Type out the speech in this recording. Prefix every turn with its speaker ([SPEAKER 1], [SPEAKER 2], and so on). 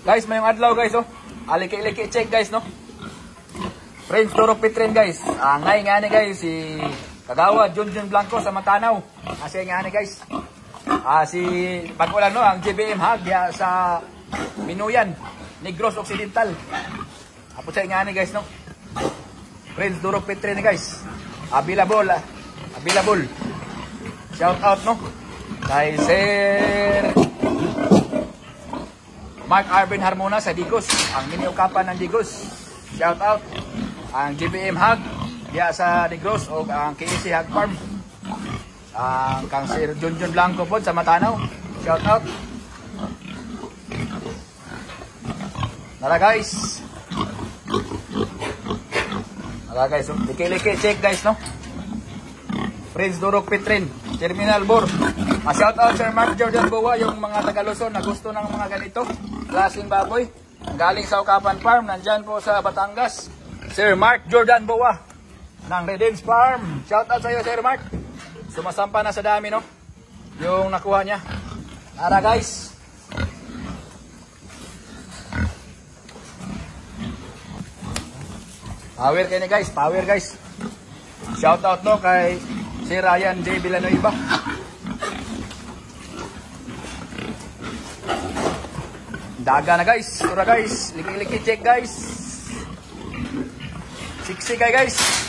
[SPEAKER 1] Guys, mayong adlaw guys, oh. Aliki-liki check guys, no. Friends Durok Petren guys. Ngay nga ni guys si Kagawa Junjun Blanco sa Matanaw. Asi nga ni guys. Si Bagulan no ang GBM Hag ya sa Minuyan, Negros Occidental. Apo sa nga ni guys, no. Friends Durok Petren guys. Available. Shout out no kay Sir Mark Arvin Harmona sa Digos, ang miniukapan ng Digos. Shout out ang GBM Hag diya sa Digos o ang KC Hag Farm. Ang kang Sir Junjun Blanco po sa Matanaw. Shout out. Nara guys. So, liki-liki check guys, no. Friends Durok Petren, Terminal Bor. Shout out Sir Mark Jordan Boa, yung mga taga Luzon na gusto ng mga ganito klaseng baboy. Galing sa Ukapan Farm, nandyan po sa Batangas. Sir Mark Jordan Boa ng Redens Farm. Shout out sa iyo Sir Mark. Sumasampa na sa dami, no, yung nakuha niya. Tara guys. Power kayo ni guys, power guys. Shout out no kay si Ryan J. Villanueva. Daga na guys, ura guys, liki-liki check guys. Siksi kayo guys.